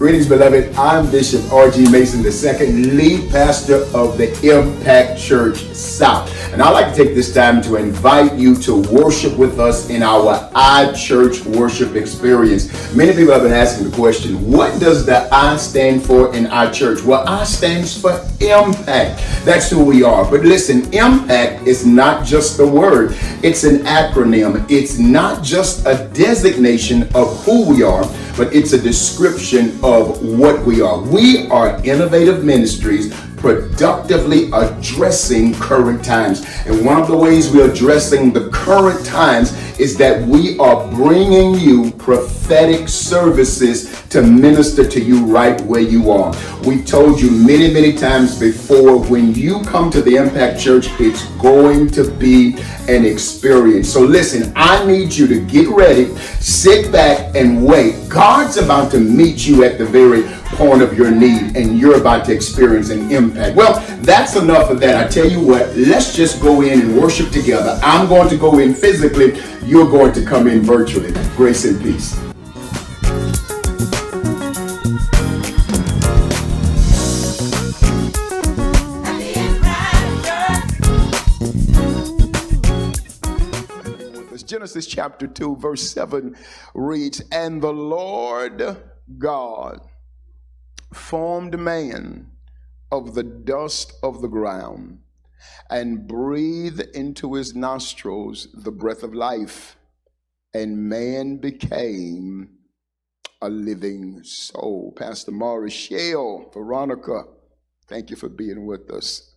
Greetings, beloved. I'm Bishop R.G. Mason II, lead pastor of the Impact Church South. And I'd like to take this time to invite you to worship with us in our iChurch worship experience. Many people have been asking the question, what does the I stand for in iChurch? Well, I stands for Impact. That's who we are. But listen, Impact is not just a word. It's an acronym. It's not just a designation of who we are, but it's a description of what we are. We are innovative ministries productively addressing current times. And one of the ways we're addressing the current times is that we are bringing you prophetic services to minister to you right where you are. We told you many, many times before, when you come to the Impact Church, it's going to be an experience. So listen, I need you to get ready, sit back and wait. God's about to meet you at the very point of your need, and you're about to experience an impact. Well, that's enough of that. I tell you what, let's just go in and worship together. I'm going to go in physically. You're going to come in virtually. Grace and peace. Genesis chapter 2 verse 7 reads, "And the Lord God formed man of the dust of the ground and breathed into his nostrils the breath of life, and man became a living soul." Pastor Morris, Shale, Veronica, thank you for being with us.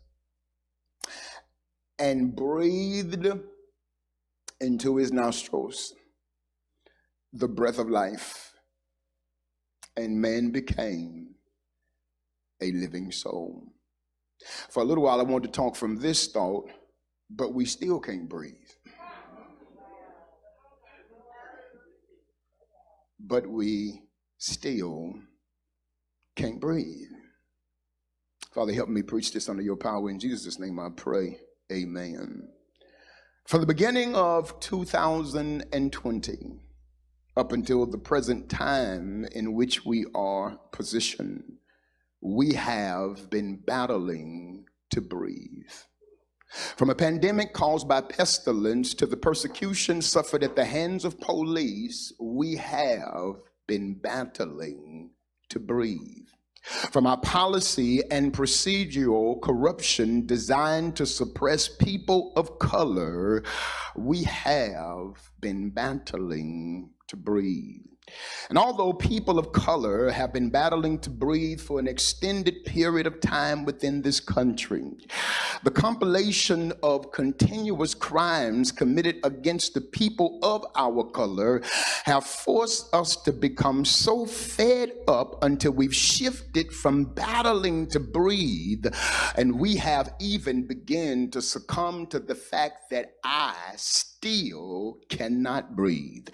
And breathed into his nostrils the breath of life, and man became a living soul. For a little while I want to talk from this thought, but we still can't breathe. But we still can't breathe. Father, help me preach this under your power. In Jesus' name I pray. Amen. From the beginning of 2020 up until the present time in which we are positioned, we have been battling to breathe. From a pandemic caused by pestilence to the persecution suffered at the hands of police, we have been battling to breathe. From our policy and procedural corruption designed to suppress people of color, we have been battling to breathe. And although people of color have been battling to breathe for an extended period of time within this country, the compilation of continuous crimes committed against the people of our color have forced us to become so fed up until we've shifted from battling to breathe, and we have even begun to succumb to the fact that I still cannot breathe.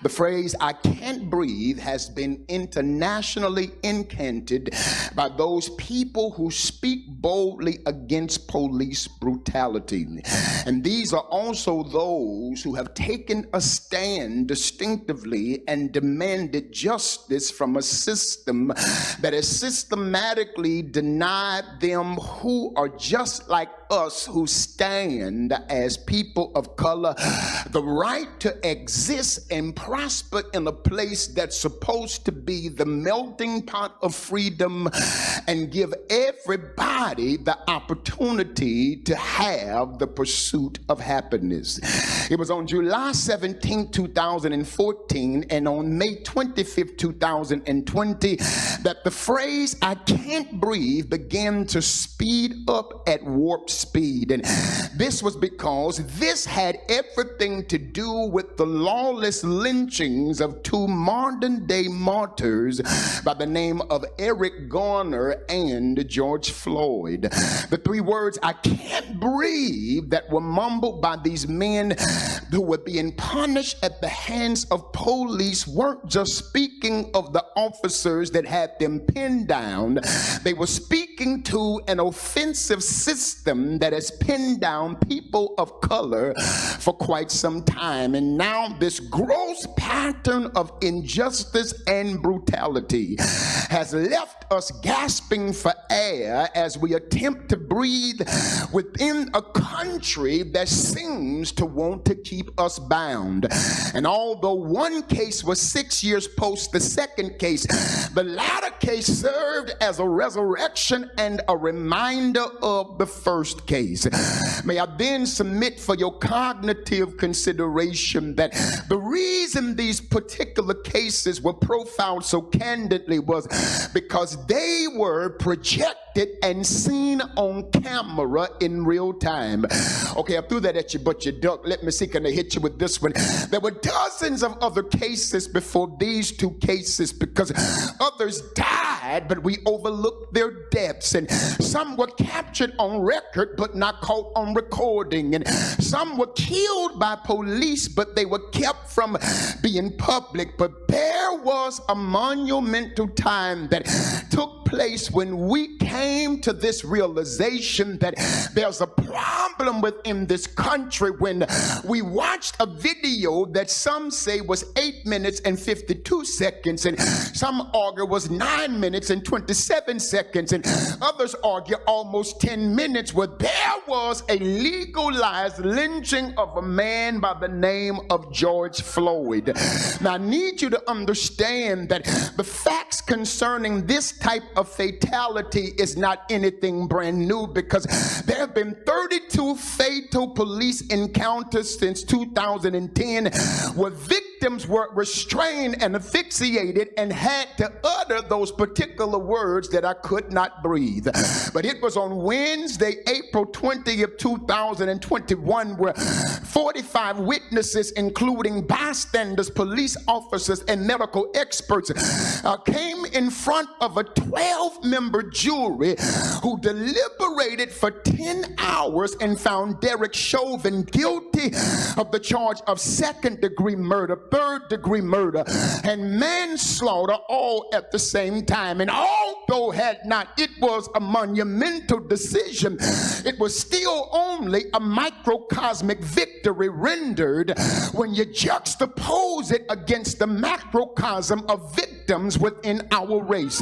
The phrase "I can't breathe" has been internationally incanted by those people who speak boldly against police brutality. And these are also those who have taken a stand distinctively and demanded justice from a system that has systematically denied them who are just like us, who stand as people of color, the right to exist and prosper in a place that's supposed to be the melting pot of freedom and give everybody the opportunity to have the pursuit of happiness. It was on July 17, 2014 and on May 25, 2020 that the phrase "I can't breathe" began to speed up at warp speed. And this was because this had everything to do with the lawless lynchings of two modern day martyrs by the name of Eric Garner and George Floyd. The three words "I can't breathe" that were mumbled by these men who were being punished at the hands of police weren't just speaking of the officers that had them pinned down. They were speaking to an offensive system that has pinned down people of color for quite some time. And now this gross pattern of injustice and brutality has left us gasping for air as we attempt to breathe within a country that seems to want to keep us bound. And although one case was 6 years post the second case, the latter case served as a resurrection and a reminder of the first case. May I then submit for your cognitive consideration that the reason these particular cases were profiled so candidly was because they were projected and seen on camera in real time. Okay, I threw that at you, but you ducked. Let me see, can I hit you with this one? There were dozens of other cases before these two cases because others died, but we overlooked their deaths. And some were captured on record, but not caught on recording. And some were killed by police, but they were kept from being public. But there was a monumental time that took place when we came to this realization that there's a problem within this country when we watched a video that some say was 8 minutes and 52 seconds, and some argue was 9 minutes and 27 seconds, and others argue almost 10 minutes, where there was a legalized lynching of a man by the name of George Floyd. Now I need you to understand that the facts concerning this type of fatality is not anything brand new, because there have been 32 fatal police encounters since 2010 where victims were restrained and asphyxiated and had to utter those particular words that I could not breathe. But it was on Wednesday, April 20th, 2021, where 45 witnesses, including bystanders, police officers, and medical experts, came in front of a 12-member jury who deliberated for 10 hours and found Derek Chauvin guilty of the charge of second-degree murder, third-degree murder, and manslaughter, all at the same time. And although it was a monumental decision, it was still only a microcosmic victory rendered when you juxtapose it against the macrocosm of victims within our race.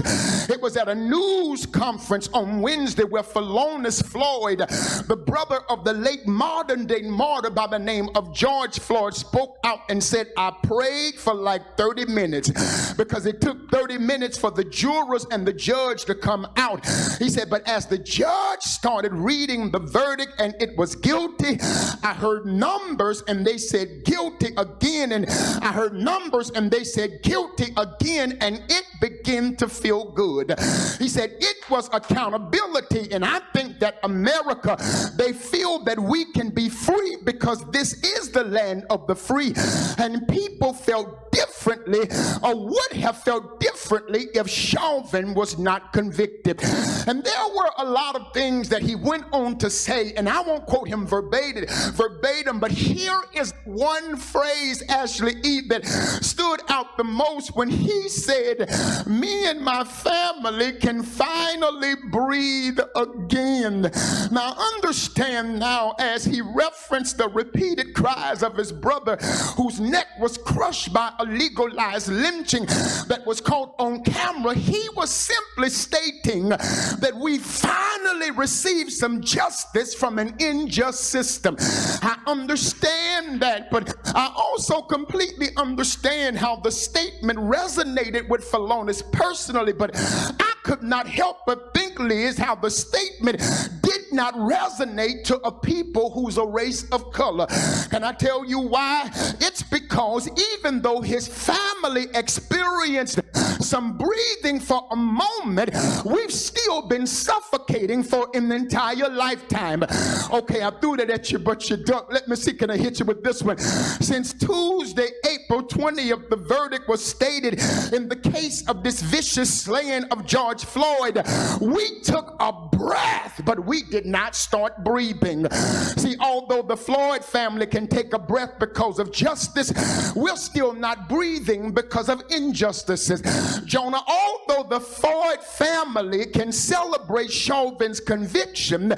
It was at a news conference on Wednesday where Philonise Floyd, the brother of the late modern-day martyr by the name of George Floyd, spoke out and said, I prayed for like 30 minutes because it took 30 minutes for the jurors and the judge to come out. He said, but as the judge started reading the verdict and it was guilty, I heard numbers and they said guilty again, and I heard numbers and they said guilty again, and it began to feel good. He said it was accountability, and I think that America, they feel that we can be free because this is the land of the free, and people felt differently or would have felt differently if Chauvin was not convicted. And there were a lot of things that he went on to say, and I won't quote him verbatim, but here is one phrase, Ashley E., that stood out the most when he said, me and my family can finally breathe again. Now understand now, as he referenced the repeated cries of his brother whose neck was crushed by a legalized lynching that was caught on camera, he was simply stating that we finally received some justice from an unjust system. I understand that, but I also completely understand how the statement resonated with Philonise personally, but I could not help but think, Liz, how the statement did not resonate to a people who's a race of color. Can I tell you why? It's because even though his family experienced some breathing for a moment, we've still been suffocating for an entire lifetime. Okay, I threw that at you, but you ducked. Let me see, can I hit you with this one? Since Tuesday, April 20th, the verdict was stated in the case of this vicious slaying of George Floyd. We took a breath, but we did not start breathing. See, although the Floyd family can take a breath because of justice, we're still not breathing because of injustices. Jonah, although the Ford family can celebrate Chauvin's conviction,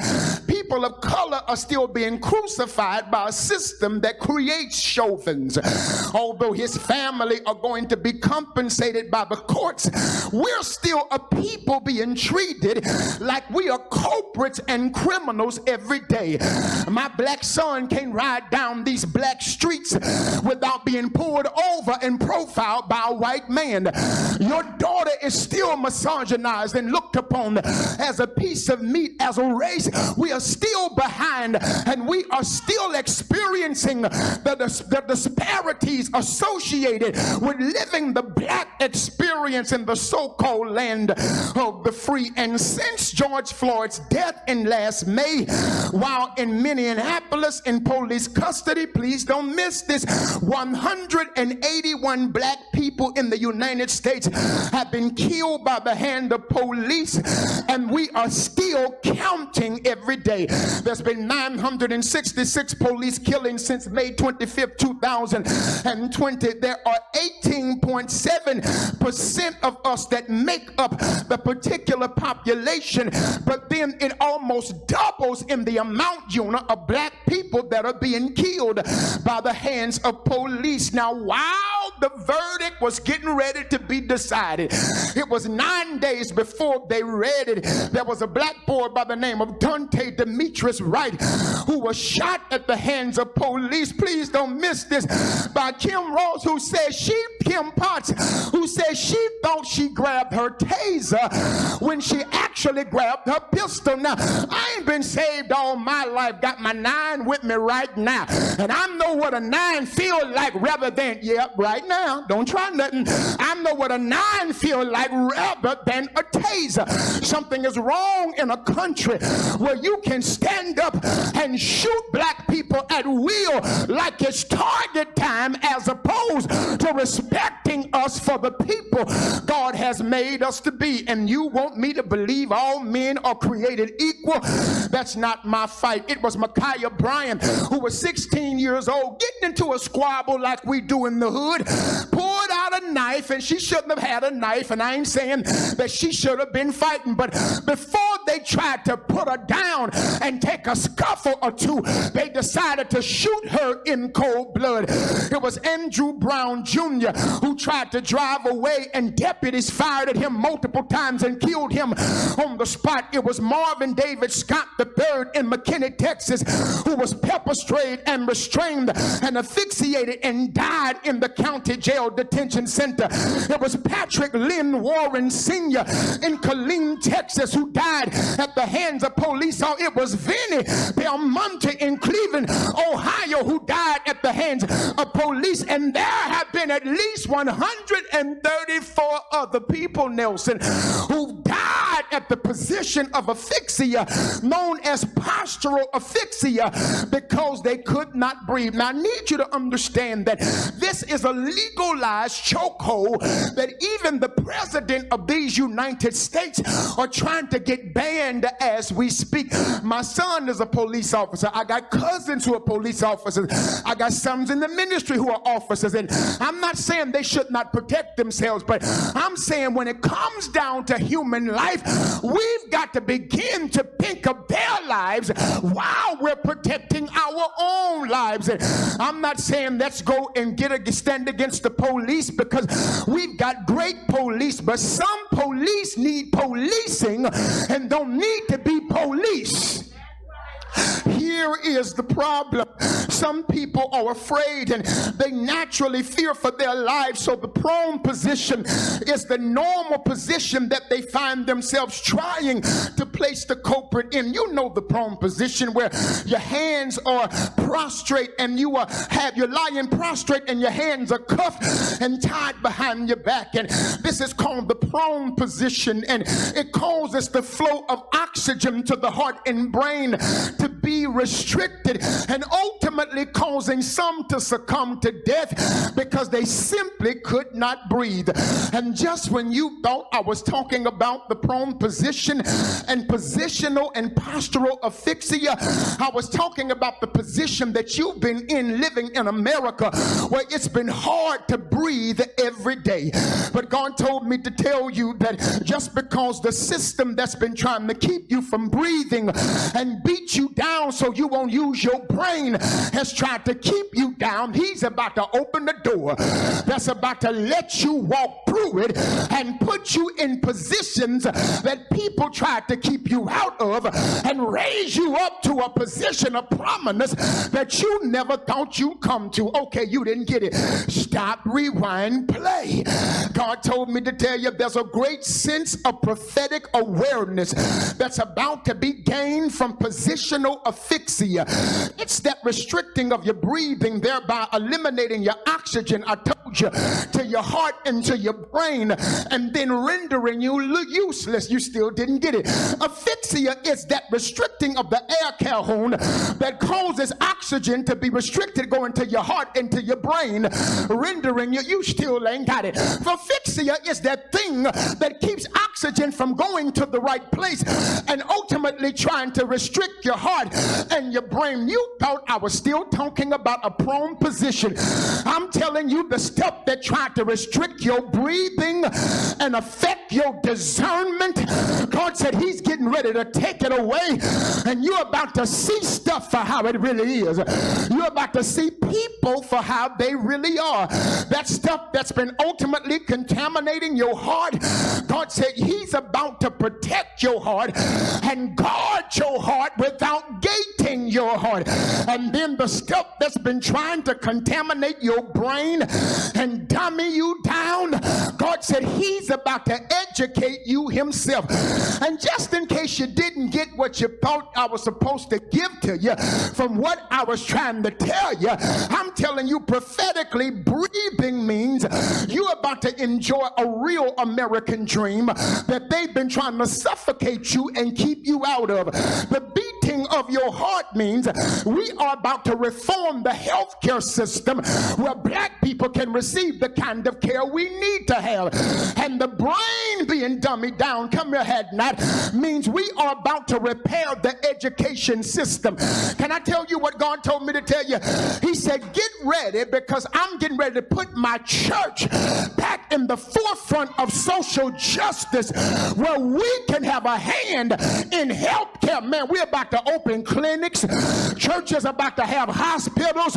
people of color are still being crucified by a system that creates Chauvins. Although his family are going to be compensated by the courts, we're still a people being treated like we are culprits and criminals every day. My black son can't ride down these black streets without being pulled over and profiled by a white man. Your daughter is still misogynized and looked upon as a piece of meat, as a race. We are still behind, and we are still experiencing the disparities associated with living the black experience in the so-called land of the free. And since George Floyd's death in last May, while in Minneapolis in police custody, please don't miss this, 181 black people in the United States have been killed by the hand of police, and we are still counting every day. There's been 966 police killings since May 25th, 2020. There are 18.7% of us that make up the particular population, but then it almost doubles in the amount, Una, of black people that are being killed by the hands of police. Now, while the verdict was getting ready to be decided, it was 9 days before they read it, there was a black boy by the name of Dante Demetrius Wright who was shot at the hands of police. Please don't miss this, by Kim Rose, who said Kim Potts, who said she thought she grabbed her taser when she actually grabbed her pistol. Now, I ain't been saved all my life, got my 9 with me right now, and I know what a 9 feel like rather than, right now, don't try nothing, I know what a 9 feel like rather than a taser. Something is wrong in a country where you can stand up and shoot black people at will like it's target time, as opposed to respecting us for the people God has made us to be. And you want me to believe all men are created equal? That's not my fight. It was Micaiah Bryant, who was 16 years old, getting into a squabble like we do in the hood, pulled out a knife, and she shouldn't have had a knife, and I ain't saying that she should have been fighting, but before they tried to put her down and take a scuffle or two, they decided to shoot her in cold blood. It was Andrew Brown Jr. who tried to drive away, and deputies fired at him multiple times and killed him on the spot. It was Marvin David Scott III in McKinney, Texas, who was pepper sprayed and restrained and asphyxiated and died in the county jail detention center. It was Patrick Lynn Warren Sr. in Killeen, Texas, who died at the hands of police. It was Vinnie Belmonte in Cleveland, Ohio, who died at the hands of police. And there have been at least 134 other people, Nelson, who died at the position of asphyxia, known as postural asphyxia, because they could not breathe. Now, I need you to understand that this is a legalized chokehold that even the president of these United States are trying to get banned as we speak. My son is a police officer. I got cousins who are police officers. I got sons in the ministry who are officers. And I'm not saying they should not protect themselves, but I'm saying when it comes down to human life, we've got to begin to think of their lives while we're protecting our own lives. And I'm not saying let's go and stand against the police, because we've got great police, but some police need policing and don't need to be police. Here is the problem. Some people are afraid and they naturally fear for their lives, so the prone position is the normal position that they find themselves trying to place the culprit in. You know the prone position, where your hands are prostrate and you're lying prostrate and your hands are cuffed and tied behind your back. And this is called the prone position, and it causes the flow of oxygen to the heart and brain to be be restricted, and ultimately causing some to succumb to death because they simply could not breathe. And just when you thought I was talking about the prone position and positional and postural asphyxia, I was talking about the position that you've been in living in America, where it's been hard to breathe every day. But God told me to tell you that just because the system that's been trying to keep you from breathing and beat you down so you won't use your brain has tried to keep you down, he's about to open the door that's about to let you walk through it and put you in positions that people tried to keep you out of, and raise you up to a position of prominence that you never thought you'd come to. Okay, you didn't get it. Stop, rewind, play. God told me to tell you there's a great sense of prophetic awareness that's about to be gained from positional asphyxia. It's that restricting of your breathing, thereby eliminating your oxygen, I told you, to your heart and to your brain, and then rendering you useless. You still didn't get it. Asphyxia is that restricting of the air calhoun that causes oxygen to be restricted going to your heart and to your brain, rendering you still ain't got it. Asphyxia is that thing that keeps oxygen from going to the right place and ultimately trying to restrict your heart and your brain. You thought I was still talking about a prone position. I'm telling you, the stuff that tried to restrict your breathing and affect your discernment, God said he's getting ready to take it away, and you're about to see stuff for how it really is. You're about to see people for how they really are. That stuff that's been ultimately contaminating your heart, God said he's about to protect your heart and guard your heart without gating your heart. And then the stuff that's been trying to contaminate your brain and dummy you down, God said he's about to educate you himself. And just in case you didn't get what you thought I was supposed to give to you from what I was trying to tell you, I'm telling you prophetically, breathing means you're about to enjoy a real American dream that they've been trying to suffocate you and keep you out of. The beating of your heart means we are about to reform the healthcare system where black people can receive the kind of care we need to have. And the brain being dummied down, come here, had not, means we are about to repair the education system. Can I tell you what God told me to tell you? He said, get ready, because I'm getting ready to put my church back in the forefront of social justice, where we can have a hand in health care. Man, we're about to open clinics. Churches are about to have hospitals.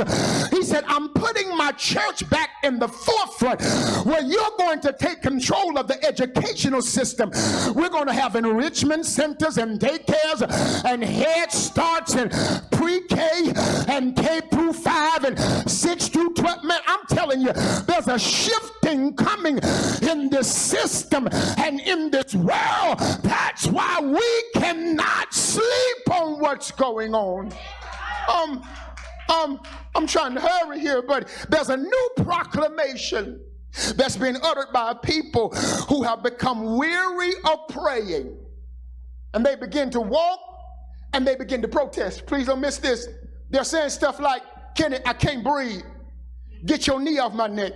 He said, I'm putting my church back in the forefront where you're going to take control of the educational system. We're going to have enrichment centers and daycares and Head Starts and pre-K and K through 5 and 6 through 12. Man, I'm telling you, there's a shifting coming in this system and in this world. That's why we cannot sleep on what's going on. I'm trying to hurry here, but there's a new proclamation that's been uttered by people who have become weary of praying. And they begin to walk and they begin to protest. Please don't miss this. They're saying stuff like, Kenny, I can't breathe. Get your knee off my neck.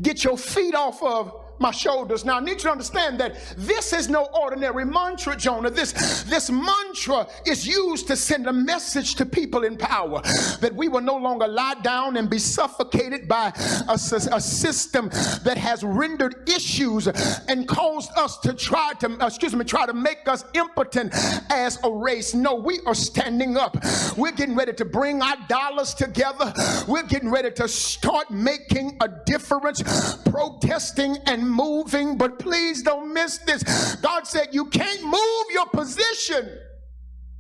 Get your feet off of my shoulders. Now I need you to understand that this is no ordinary mantra, Jonah. This mantra is used to send a message to people in power that we will no longer lie down and be suffocated by a system that has rendered issues and caused us to try to make us impotent as a race. No, we are standing up. We're getting ready to bring our dollars together. We're getting ready to start making a difference, protesting and moving. But please don't miss this. God said you can't move your position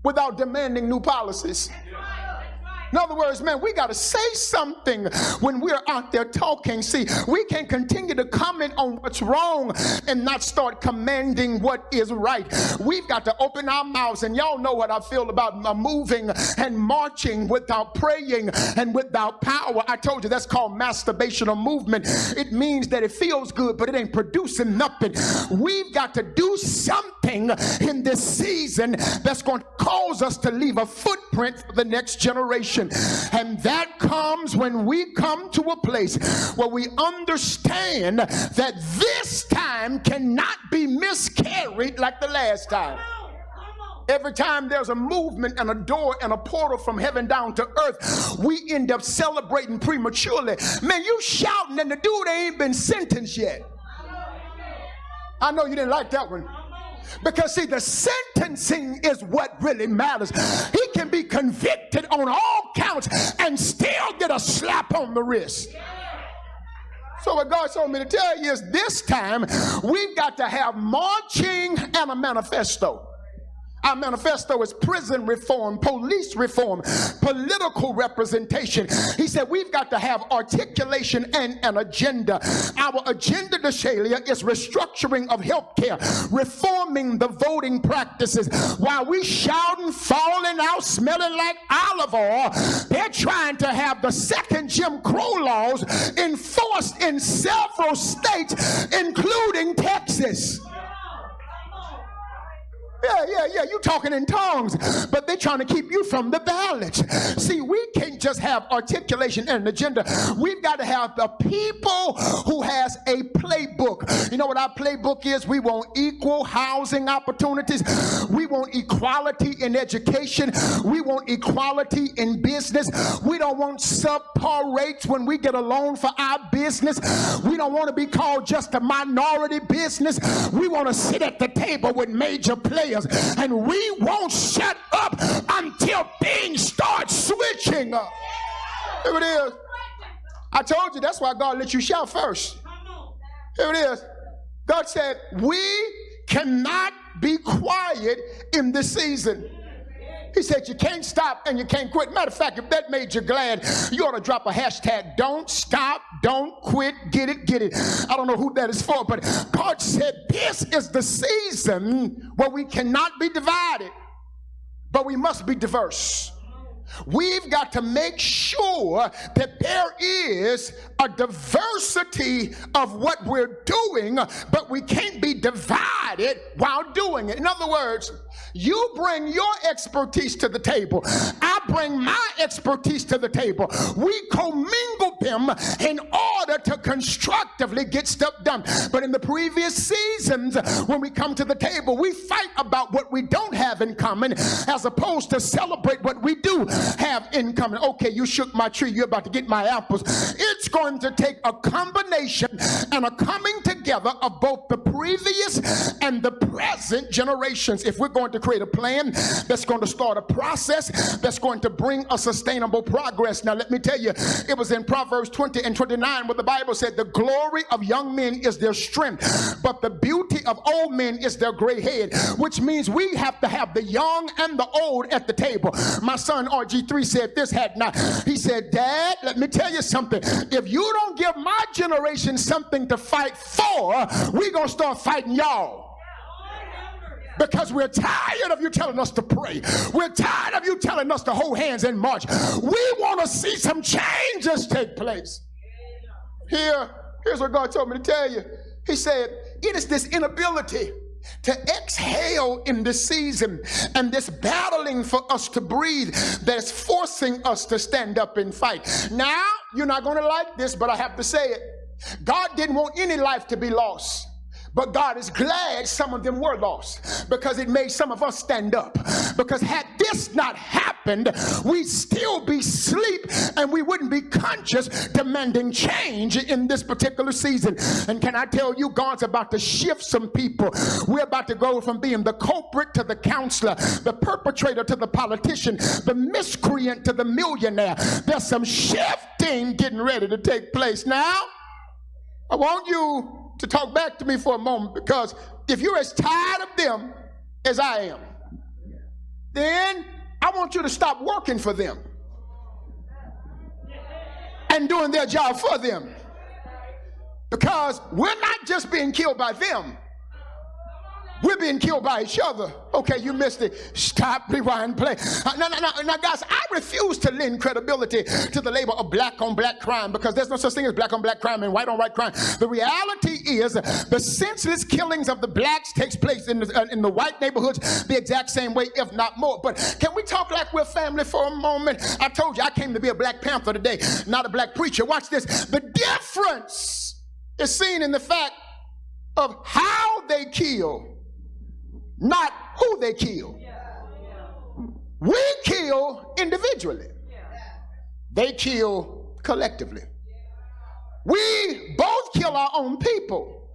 without demanding new policies. In other words, man, we got to say something when we're out there talking. See, we can't continue to comment on what's wrong and not start commanding what is right. We've got to open our mouths, and y'all know what I feel about moving and marching without praying and without power. I told you that's called masturbational movement. It means that it feels good, but it ain't producing nothing. We've got to do something in this season that's going to cause us to leave a footprint for the next generation. And that comes when we come to a place where we understand that this time cannot be miscarried like the last time. Every time there's a movement and a door and a portal from heaven down to earth, we end up celebrating prematurely. Man, you shouting and the dude ain't been sentenced yet. I know you didn't like that one. Because see, the sentencing is what really matters. He can be convicted on all counts and still get a slap on the wrist. So what God told me to tell you is this time we've got to have marching and a manifesto. Our manifesto is prison reform, police reform, political representation. He said we've got to have articulation and an agenda. Our agenda, Deshalia, is restructuring of healthcare, reforming the voting practices. While we shouting, falling out, smelling like olive oil, they're trying to have the second Jim Crow laws enforced in several states, including Texas. Yeah, you talking in tongues, but they're trying to keep you from the ballot. See, we can't just have articulation and an agenda. We've got to have the people who has a playbook. You know what our playbook is? We want equal housing opportunities. We want equality in education. We want equality in business. We don't want subpar rates when we get a loan for our business. We don't want to be called just a minority business. We want to sit at the table with major players. And we won't shut up until things start switching up. Here it is. I told you that's why God let you shout first. Here it is. God said we cannot be quiet in this season. He said you can't stop and you can't quit. Matter of fact, if that made you glad, you ought to drop a hashtag, don't stop, don't quit, get it, get it. I don't know who that is for, but God said this is the season where we cannot be divided, but we must be diverse. We've got to make sure that there is a diversity of what we're doing, but we can't be divided while doing it. In other words, you bring your expertise to the table. I bring my expertise to the table. We commingle them in order to constructively get stuff done. But in the previous seasons, when we come to the table, we fight about what we don't have in common as opposed to celebrate what we do have in common. Okay, you shook my tree. You're about to get my apples. It's going to take a combination and a coming together of both the previous and the present generations if we're going to create a plan that's going to start a process that's going to bring a sustainable progress. Now let me tell you, it was in Proverbs 20 and 29 where the Bible said the glory of young men is their strength, but the beauty of old men is their gray head, which means we have to have the young and the old at the table. My son RG3 said this, had not. He said, Dad, let me tell you something. If you don't give my generation something to fight for, we're going to start fighting y'all. Because we're tired of you telling us to pray. We're tired of you telling us to hold hands and march. We want to see some changes take place. Here's what God told me to tell you. He said, it is this inability to exhale in this season and this battling for us to breathe that's forcing us to stand up and fight. Now, you're not going to like this, but I have to say it. God didn't want any life to be lost. But God is glad some of them were lost because it made some of us stand up. Because had this not happened, we'd still be asleep and we wouldn't be conscious demanding change in this particular season. And can I tell you, God's about to shift some people. We're about to go from being the culprit to the counselor, the perpetrator to the politician, the miscreant to the millionaire. There's some shifting getting ready to take place. Now, I want you to talk back to me for a moment, because if you're as tired of them as I am, then I want you to stop working for them. and doing their job for them. Because we're not just being killed by them. We're being killed by each other. Okay, you missed it. Stop, rewind, play. Now, guys, I refuse to lend credibility to the label of black on black crime, because there's no such thing as black on black crime and white on white crime. The reality is the senseless killings of the blacks takes place in the white neighborhoods the exact same way, if not more. But can we talk like we're family for a moment? I told you I came to be a Black Panther today, not a black preacher. Watch this. The difference is seen in the fact of how they kill, not who they kill. We kill individually. They kill collectively. We both kill our own people,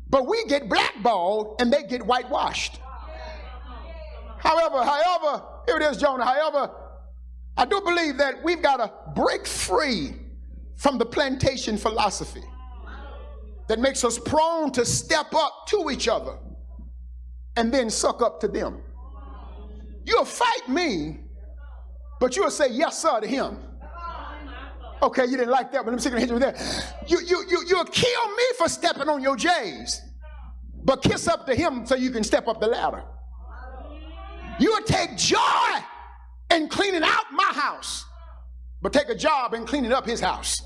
but we get blackballed and they get whitewashed. However, here it is, Jonah. However, I do believe that we've got to break free from the plantation philosophy that makes us prone to step up to each other and then suck up to them. You'll fight me, but you'll say yes sir to him. Okay, you didn't like that, but let me see if I can hit you with that. You'll kill me for stepping on your J's, but kiss up to him so you can step up the ladder. You'll take joy in cleaning out my house, but take a job in cleaning up his house.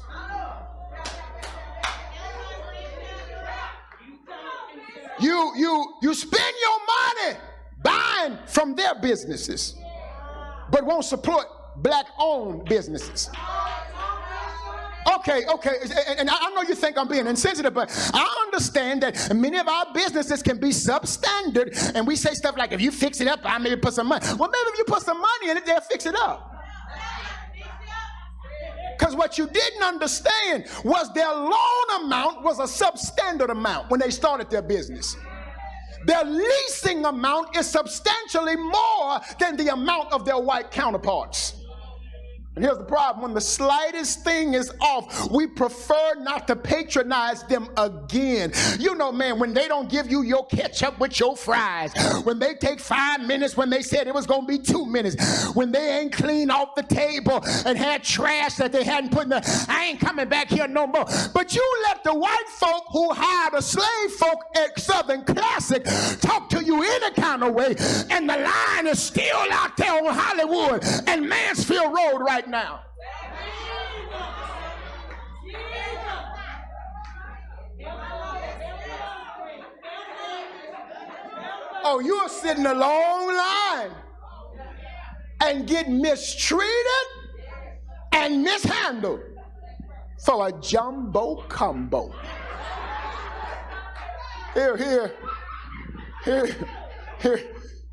You spend your money buying from their businesses, but won't support black-owned businesses. Okay, and I know you think I'm being insensitive, but I understand that many of our businesses can be substandard, and we say stuff like, if you fix it up, I maybe put some money. Well, maybe if you put some money in it, they'll fix it up. Because what you didn't understand was their loan amount was a substandard amount when they started their business. Their leasing amount is substantially more than the amount of their white counterparts. And here's the problem. When the slightest thing is off, we prefer not to patronize them again. You know, man, when they don't give you your ketchup with your fries, when they take 5 minutes when they said it was going to be 2 minutes, when they ain't cleaned off the table and had trash that they hadn't put in the, I ain't coming back here no more. But you let the white folk who hired a slave folk at Southern Classic talk to you any kind of way, and the line is still out there on Hollywood and Mansfield Road right now. Oh, you're sitting a long line and get mistreated and mishandled for a jumbo combo.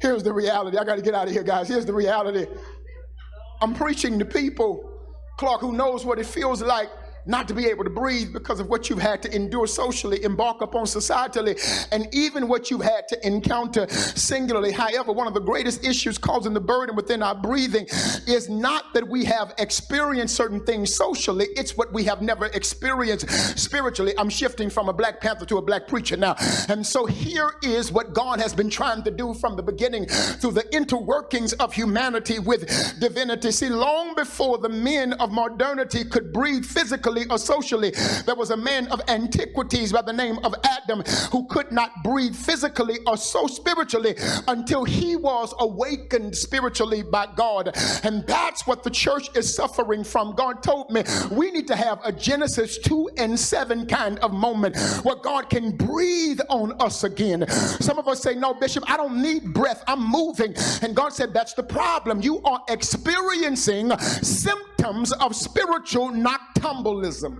Here's the reality. I got to get out of here, guys. Here's the reality. I'm preaching to people, Clark, who knows what it feels like not to be able to breathe because of what you've had to endure socially, embark upon societally, and even what you've had to encounter singularly. However, one of the greatest issues causing the burden within our breathing is not that we have experienced certain things socially, it's what we have never experienced spiritually. I'm shifting from a Black Panther to a black preacher now. And so here is what God has been trying to do from the beginning through the interworkings of humanity with divinity. See, long before the men of modernity could breathe physically or socially, there was a man of antiquities by the name of Adam who could not breathe physically or so spiritually until he was awakened spiritually by God. And that's what the church is suffering from. God told me we need to have a Genesis 2:7 kind of moment where God can breathe on us again. Some of us say, no, Bishop, I don't need breath, I'm moving. And God said, that's the problem. You are experiencing symptoms of spiritual noctambulism.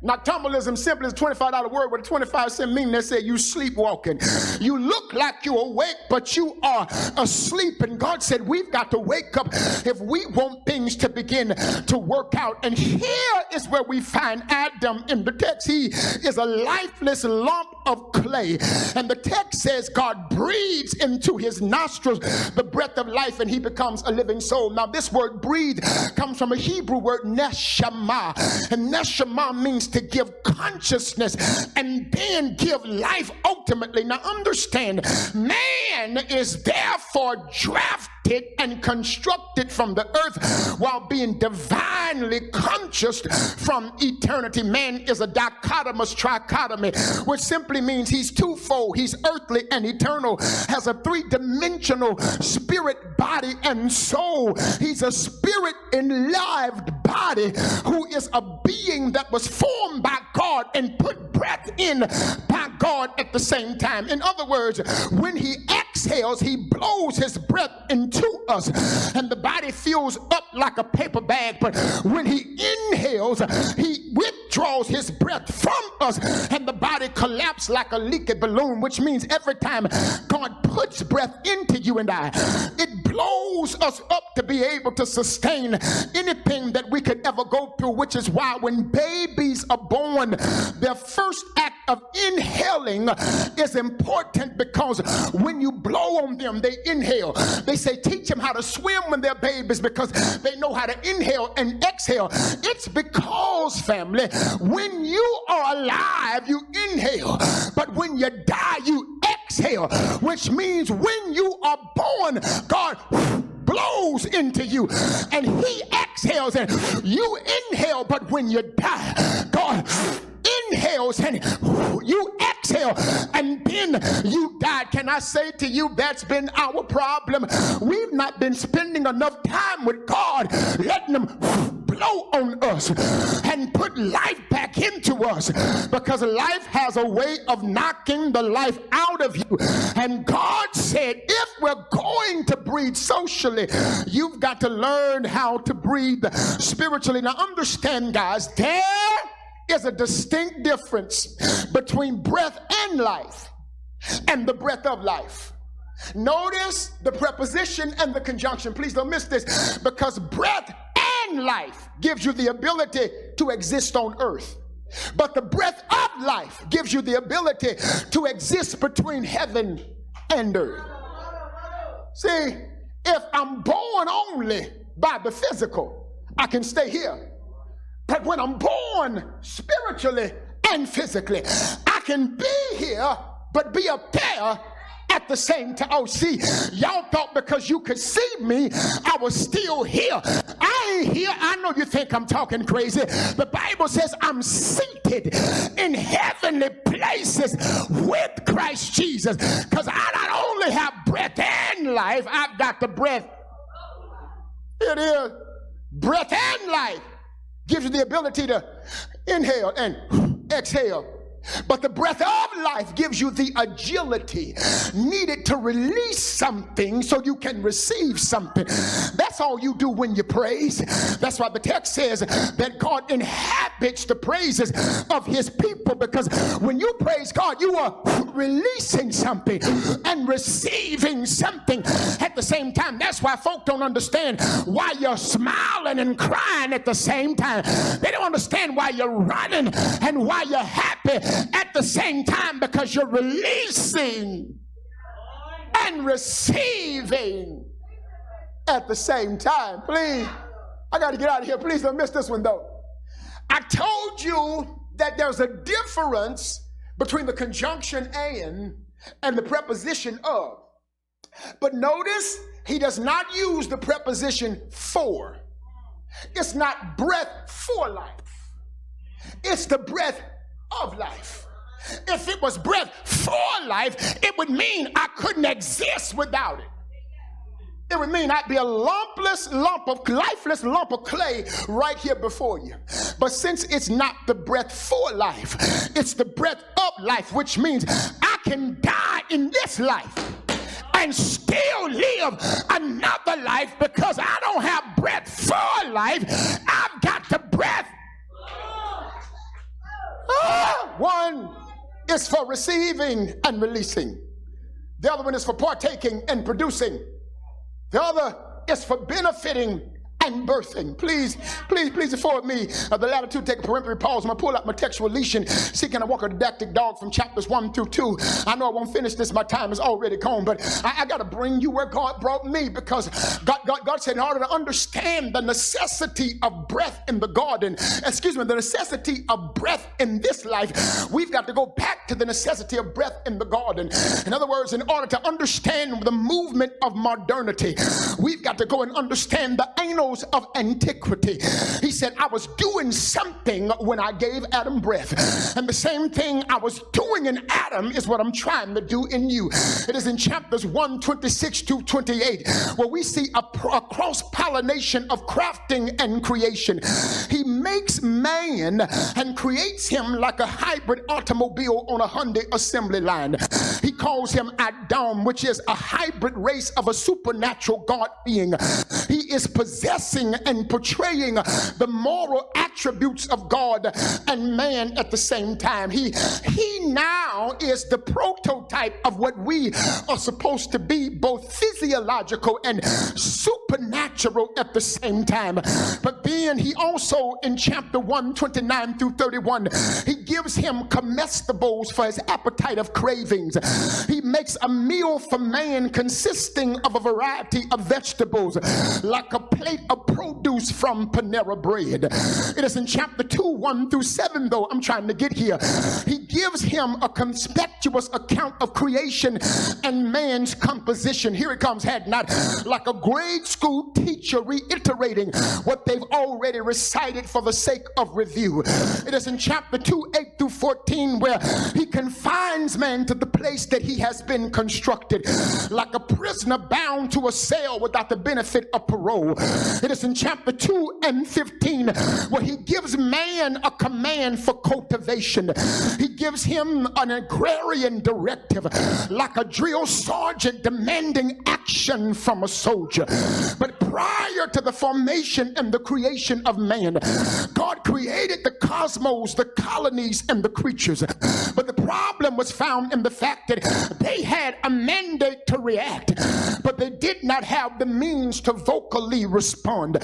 Noctambulism simply is a $25 word with a 25-cent meaning that said you sleepwalking. You look like you're awake, but you are asleep. And God said we've got to wake up if we want things to begin to work out. And here is where we find Adam in the text. He is a lifeless lump of clay. And the text says God breathes into his nostrils the breath of life and he becomes a living soul. Now this word breathe comes from a Hebrew word neshama. And neshama means to give consciousness and then give life ultimately. Now understand, man is therefore drafted crafted and constructed from the earth while being divinely conscious from eternity. Man is a dichotomous trichotomy, which simply means he's twofold. He's earthly and eternal, has a three-dimensional spirit, body, and soul. He's a spirit enlived body who is a being that was formed by God and put breath in by God at the same time. In other words, when he exhales, he blows his breath into us, and the body fills up like a paper bag. But when he inhales, he withdraws his breath from us, and the body collapses like a leaky balloon, which means every time God puts breath into you and I, it blows us up to be able to sustain anything that we could ever go through, which is why when babies are born, their first act of inhaling is important, because when you blow on them, they inhale. They say teach them how to swim when they're babies, because they know how to inhale and exhale. It's because, family, when you are alive, you inhale, but when you die, you exhale, which means when you are born, God blows into you and he exhales and you inhale, but when you die, God inhales and you exhale and then you die. Can I say to you, that's been our problem? We've not been spending enough time with God, letting him blow on us and put life back into us, because life has a way of knocking the life out of you. And God said, if we're going to breathe socially, you've got to learn how to breathe spiritually. Now understand, guys, there is a distinct difference between breath and life and the breath of life. Notice the preposition and the conjunction. Please don't miss this, because breath and life gives you the ability to exist on earth, but the breath of life gives you the ability to exist between heaven and earth. See, if I'm born only by the physical, I can stay here. But when I'm born spiritually and physically, I can be here but be up there at the same time. Oh, see, y'all thought because you could see me, I was still here. I ain't here. I know you think I'm talking crazy. The Bible says I'm seated in heavenly places with Christ Jesus, because I not only have breath and life, I've got the breath. It is breath and life gives you the ability to inhale and exhale. But the breath of life gives you the agility needed to release something so you can receive something. That's all you do when you praise. That's why the text says that God inhabits the praises of his people, because when you praise God, you are releasing something and receiving something at the same time. That's why folk don't understand why you're smiling and crying at the same time. They don't understand why you're running and why you're happy at the same time, because you're releasing and receiving at the same time. Please, I got to get out of here. Please don't miss this one though. I told you that there's a difference between the conjunction and the preposition of. But notice he does not use the preposition for. It's not breath for life. It's the breath of life. If it was breath for life, it would mean I couldn't exist without it. It would mean I'd be a lifeless lump of clay right here before you. But since it's not the breath for life, it's the breath of life, which means I can die in this life and still live another life, because I don't have breath for life. I've got the breath. One is for receiving and releasing. The other one is for partaking and producing. The other is for benefiting and birthing. Please afford me the latitude, take a peremptory pause. I'm going to pull out my textual lesion, seeking a walker didactic dog from chapters 1 through 2. I know I won't finish this. My time is already gone, but I got to bring you where God brought me, because God said in order to understand the necessity of breath in the garden, the necessity of breath in this life, we've got to go back to the necessity of breath in the garden. In other words, in order to understand the movement of modernity, we've got to go and understand the annals of antiquity. He said, I was doing something when I gave Adam breath, and the same thing I was doing in Adam is what I'm trying to do in you. It is in chapters 1:26 to 28 where we see a cross-pollination of crafting and creation. He makes man and creates him like a hybrid automobile on a Hyundai assembly line. He calls him Adam, which is a hybrid race of a supernatural God being. He is possessing and portraying the moral attributes of God and man at the same time. He now is the prototype of what we are supposed to be, both physiological and supernatural at the same time. But then he also, in chapter 1:29 through 31, he gives him comestibles for his appetite of cravings. He makes a meal for man consisting of a variety of vegetables, like a plate of produce from Panera Bread. It is in chapter 2:1 through 7, though I'm trying to get here. He gives him a conspicuous account of creation and man's composition. Here it comes, had not, like a grade school teacher reiterating what they've already recited for the sake of review. It is in chapter 2:8 through 14 where he confines man to the place that he has been constructed, like a prisoner bound to a cell without the benefit of parole. It is in chapter 2 and 15 where he gives man a command for cultivation. He gives him an agrarian directive, like a drill sergeant demanding action from a soldier. But prior to the formation and the creation of man, God created the cosmos, the colonies, and the creatures. But the problem was found in the fact that they had a mandate to react, but they did not have the means to vocally respond.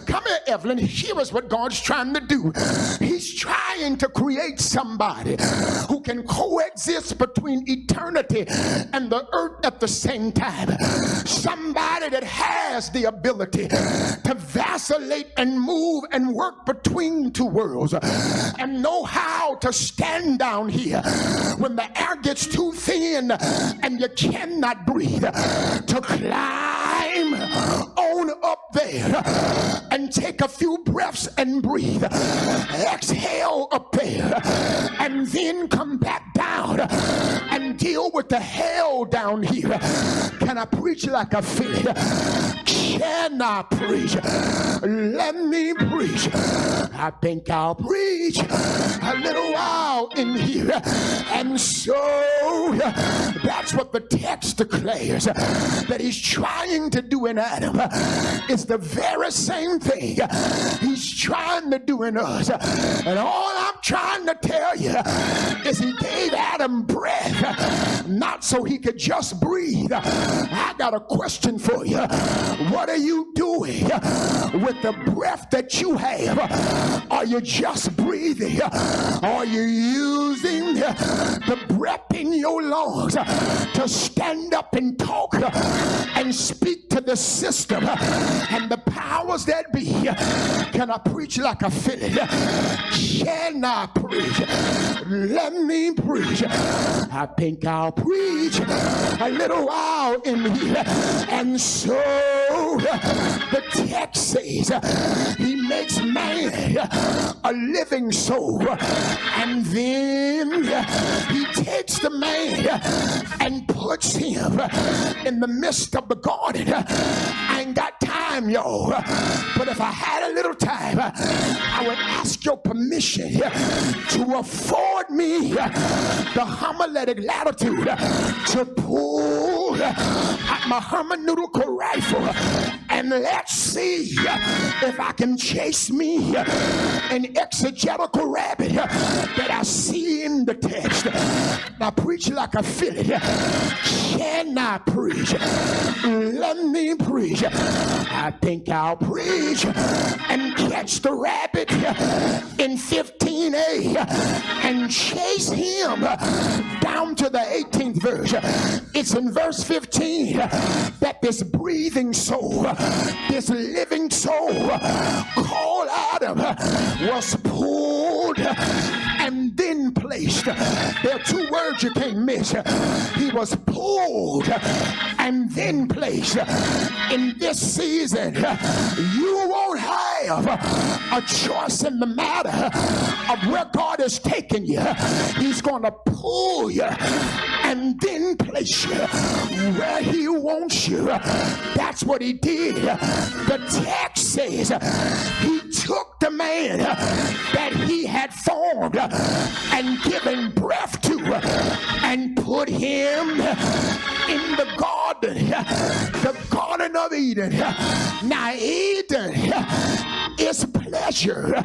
Come here, Evelyn. Here is what God's trying to do. He's trying to create somebody who can coexist between eternity and the earth at the same time. Somebody that has the ability to vacillate and move and work between two worlds, and know how to stand down here when the air gets too thin and you cannot breathe, to climb on up there and take a few breaths and breathe, exhale up there, and then come back down and deal with the hell down here. Can I preach like I feel it? Can I preach? Let me preach. I think I'll preach a little while in here. And so that's what the text declares, that he's trying to do in Adam. It's the very same thing he's trying to do in us. And all I'm trying to tell you is he gave Adam breath, not so he could just breathe. I got a question for you. What are you doing with the breath that you have? Are you just breathing? Are you using the breath in your lungs to stand up and talk and speak to the system and the powers that be? Can I preach like I feel it? Can I preach? Let me preach. I think I'll preach a little while in here. And so the text says he makes man a living soul, and then he takes the man and puts him in the midst of the garden. I ain't got time, y'all, but if I had a little time, I would ask your permission to afford me the homiletic latitude to pull out my hermeneutical rifle and and let's see if I can chase me an exegetical rabbit that I see in the text. Now preach like I feel it. Can I preach? Let me preach. I think I'll preach and catch the rabbit in 15a and chase him down to the 18th verse. It's in verse 15 that this breathing soul, this living soul called Adam was pulled and then placed. There are two words you can't miss. He was pulled and then placed. In this season, you won't have a choice in the matter of where God is taking you. He's going to pull you and then place you where he wants you. That's what he did. The text says he took the man that he had formed and given breath to and put him in the Garden of Eden. Now Eden is pleasure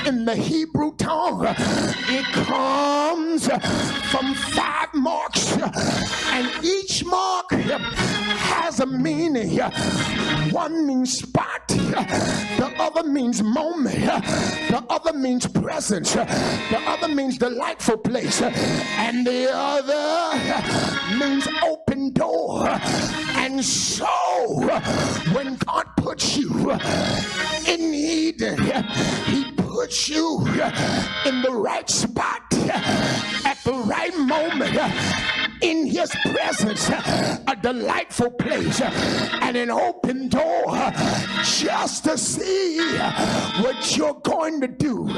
in the Hebrew tongue. It comes from 5 marks, and each mark has a meaning. One means spot, the other means moment, the other means presence, the other means delightful place, and the other means open door. And so when God puts you in Eden, he puts you in the right spot at the right moment, in his presence, a delightful place and an open door, just to see what you're going to do.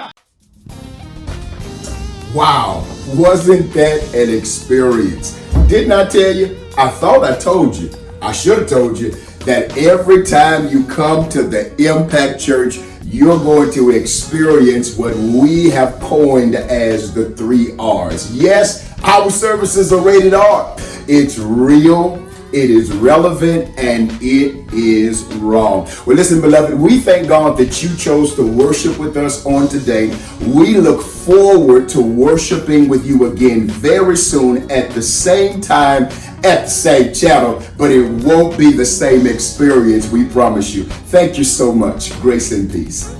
Wow, wasn't that an experience? Didn't I tell you? I thought I told you. I should have told you that every time you come to the Impact Church, you're going to experience what we have coined as the 3 R's. Yes, our services are rated R. It's real, it is relevant, and it is raw. Well, listen, beloved, we thank God that you chose to worship with us on today. We look forward to worshiping with you again very soon at the same time, at the same channel, but it won't be the same experience, we promise you. Thank you so much. Grace and peace.